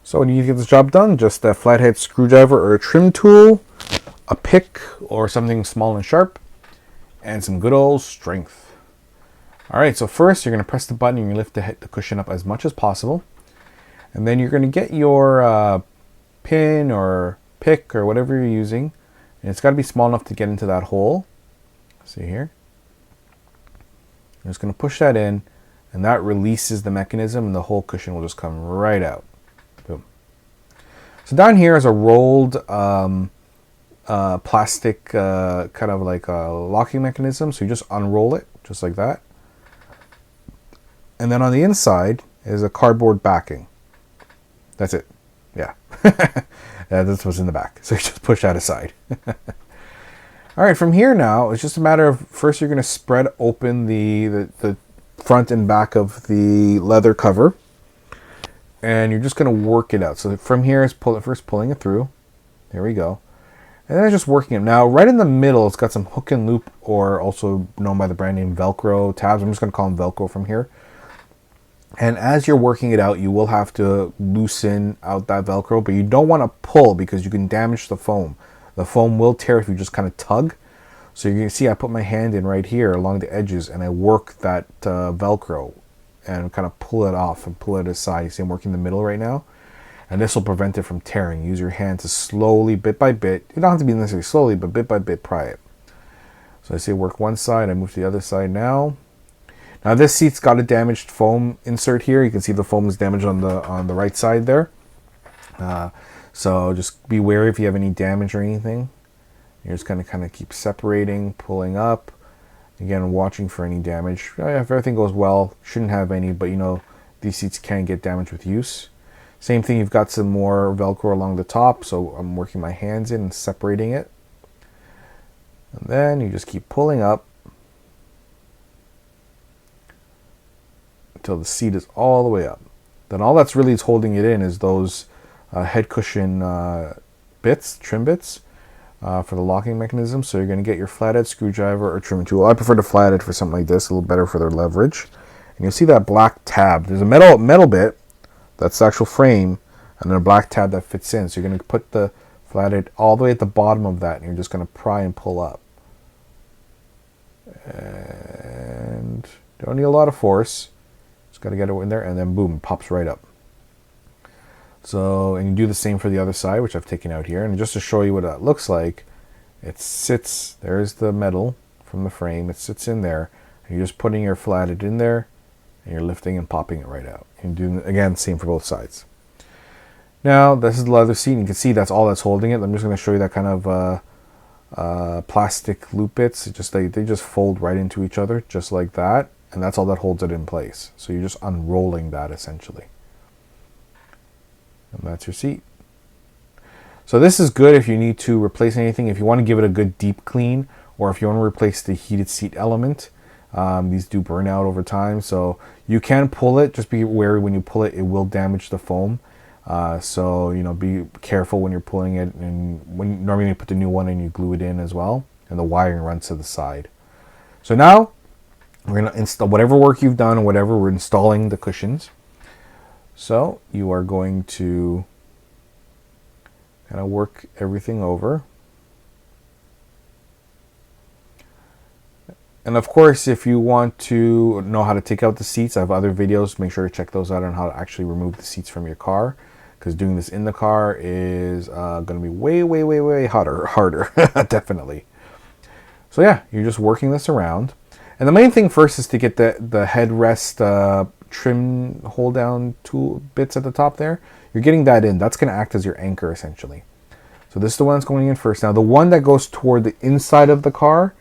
So when you get this job done, just a flathead screwdriver or a trim tool, a pick or something small and sharp, and some good old strength. All right, so first you're going to press the button and you lift the cushion up as much as possible. And then you're going to get your pin or pick or whatever you're using. And it's got to be small enough to get into that hole. See here? I'm just going to push that in, and that releases the mechanism, and the whole cushion will just come right out. Boom. So down here is a rolled plastic kind of like a locking mechanism. So you just unroll it, just like that. And then on the inside is a cardboard backing. That's it. Yeah. Yeah, that's what's in the back. So you just push that aside. All right, from here now, it's just a matter of first you're going to spread open the front and back of the leather cover. And you're just going to work it out. So from here is first pulling it through. There we go. And then just working it. Now, right in the middle, it's got some hook and loop, or also known by the brand name Velcro tabs. I'm just going to call them Velcro from here. And as you're working it out, you will have to loosen out that Velcro, but you don't want to pull because you can damage the foam. The foam will tear if you just kind of tug. So you can see I put my hand in right here along the edges and I work that Velcro and kind of pull it off and pull it aside. You see I'm working the middle right now. And this will prevent it from tearing. Use your hand to slowly, bit by bit. You don't have to be necessarily slowly, but bit by bit pry it. So I say work one side, I move to the other side now. Now this seat's got a damaged foam insert here. You can see the foam is damaged on the right side there. So just be wary if you have any damage or anything. You're just going to kind of keep separating, pulling up. Again, watching for any damage. If everything goes well, shouldn't have any, but you know, these seats can get damaged with use. Same thing, you've got some more Velcro along the top, so I'm working my hands in and separating it. And then you just keep pulling up until the seat is all the way up. Then all that's really holding it in is those head cushion bits, trim bits, for the locking mechanism. So you're going to get your flathead screwdriver or trim tool. I prefer the flathead for something like this, a little better for their leverage. And you'll see that black tab. There's a metal bit, that's the actual frame, and then a black tab that fits in. So you're going to put the flathead all the way at the bottom of that, and you're just going to pry and pull up. And don't need a lot of force. Just got to get it in there, and then boom, it pops right up. So, and you do the same for the other side, which I've taken out here. And just to show you what that looks like, it sits, there's the metal from the frame, it sits in there, and you're just putting your flathead in there, and you're lifting and popping it right out. And doing, again, same for both sides. Now, this is the leather seat, and you can see that's all that's holding it. I'm just going to show you that kind of plastic loop bits. They just fold right into each other, just like that. And that's all that holds it in place. So you're just unrolling that essentially. And that's your seat. So this is good if you need to replace anything. If you want to give it a good deep clean, or if you want to replace the heated seat element. These do burn out over time. So you can pull it. Just be wary when you pull it. It will damage the foam. So, you know, be careful when you're pulling it. And normally you put the new one in, you glue it in as well. And the wiring runs to the side. So now, we're going to install whatever work you've done, or whatever, we're installing the cushions. So you are going to kind of work everything over. And of course, if you want to know how to take out the seats, I have other videos. Make sure to check those out on how to actually remove the seats from your car. Because doing this in the car is going to be way harder. Definitely. So yeah, you're just working this around. And the main thing first is to get the headrest trim hold down tool bits at the top there. You're getting that in. That's going to act as your anchor essentially. So this is the one that's going in first. Now the one that goes toward the inside of the car,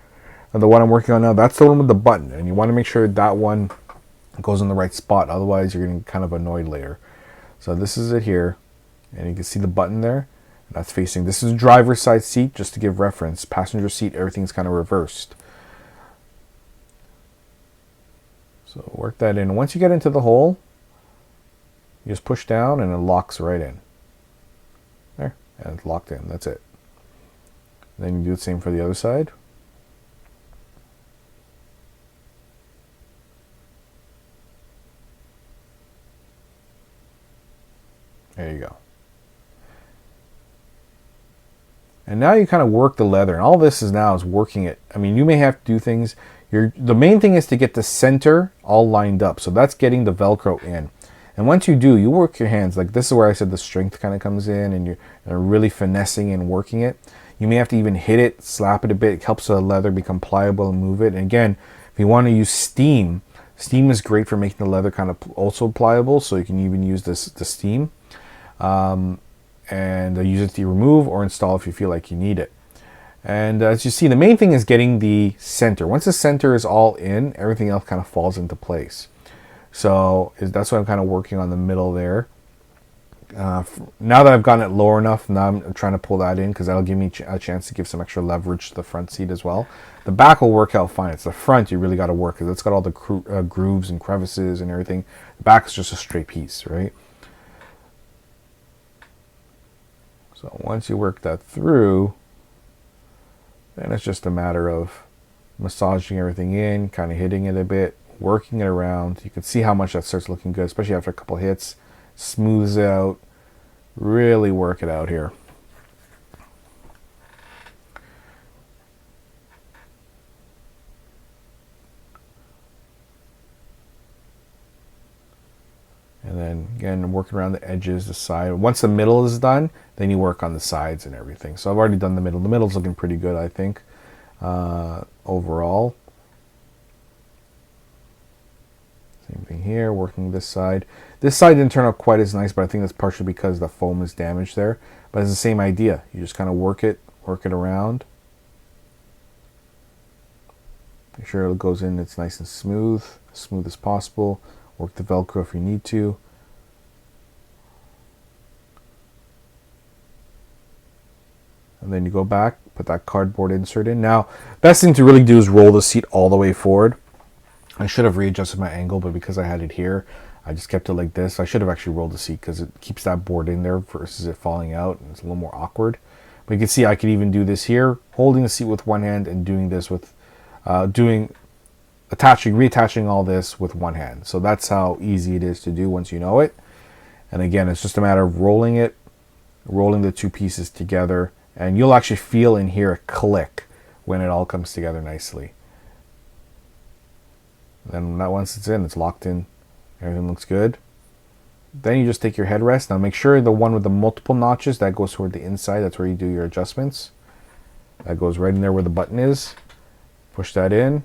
and the one I'm working on now, that's the one with the button. And you want to make sure that one goes in the right spot. Otherwise you're getting kind of annoyed later. So this is it here. And you can see the button there. That's facing, this is driver's side seat, just to give reference. Passenger seat, everything's kind of reversed. So work that in. Once you get into the hole, you just push down and it locks right in. There, and it's locked in. That's it. Then you do the same for the other side. There you go. And now you kind of work the leather, and all this is now is working it. I mean, you may have to do things. The main thing is to get the center all lined up. So that's getting the Velcro in. And once you do, you work your hands. Like this is where I said the strength kind of comes in, and you're really finessing and working it. You may have to even hit it, slap it a bit. It helps the leather become pliable and move it. And again, if you want to use steam, steam is great for making the leather kind of also pliable. So you can even use the steam. And use it to remove or install if you feel like you need it. And as you see, the main thing is getting the center. Once the center is all in, everything else kind of falls into place. So that's what I'm kind of working on the middle there. Now that I've gotten it lower enough, now I'm trying to pull that in because that'll give me a chance to give some extra leverage to the front seat as well. The back will work out fine. It's the front you really got to work because it's got all the grooves and crevices and everything. The back is just a straight piece, right? So once you work that through, then it's just a matter of massaging everything in, kind of hitting it a bit, working it around. You can see how much that starts looking good, especially after a couple hits. Smooths it out. Really work it out here. And then again, working around the edges, the side. Once the middle is done, then you work on the sides and everything. So I've already done the middle. The middle's looking pretty good, I think, overall. Same thing here, working this side. This side didn't turn out quite as nice, but I think that's partially because the foam is damaged there. But it's the same idea. You just kind of work it around. Make sure it goes in, it's nice and smooth as possible. Work the Velcro if you need to. And then you go back, put that cardboard insert in. Now, best thing to really do is roll the seat all the way forward. I should have readjusted my angle, but because I had it here, I just kept it like this. I should have actually rolled the seat because it keeps that board in there versus it falling out, and it's a little more awkward. But you can see I could even do this here, holding the seat with one hand and doing this with, reattaching all this with one hand. So that's how easy it is to do once you know it. And again, it's just a matter of rolling the two pieces together, and you'll actually feel and hear a click when it all comes together nicely. Then once it's in, it's locked in, everything looks good. Then you just take your headrest. Now make sure the one with the multiple notches, that goes toward the inside. That's where you do your adjustments. That goes right in there where the button is. Push that in.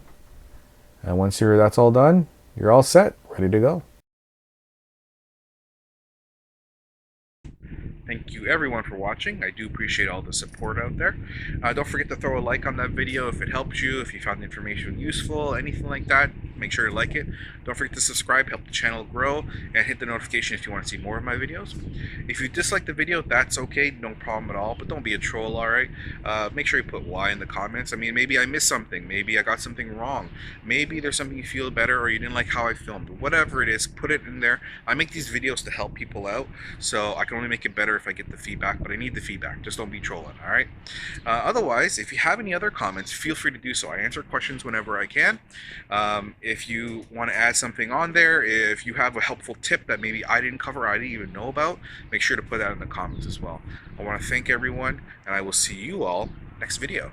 And once that's all done, you're all set, ready to go. Thank you everyone for watching. I do appreciate all the support out there. Don't forget to throw a like on that video if it helped you, if you found the information useful, anything like that. Make sure to like it. Don't forget to subscribe, help the channel grow, and hit the notification if you want to see more of my videos. If you dislike the video, that's okay, no problem at all, but don't be a troll, alright? Make sure you put why in the comments. I mean, maybe I missed something, maybe I got something wrong, maybe there's something you feel better, or you didn't like how I filmed. Whatever it is, put it in there. I make these videos to help people out, so I can only make it better if I get the feedback, but I need the feedback. Just don't be trolling, alright? Otherwise, if you have any other comments, feel free to do so. I answer questions whenever I can. If you want to add something on there, if you have a helpful tip that maybe I didn't cover, I didn't even know about, make sure to put that in the comments as well. I want to thank everyone, and I will see you all next video.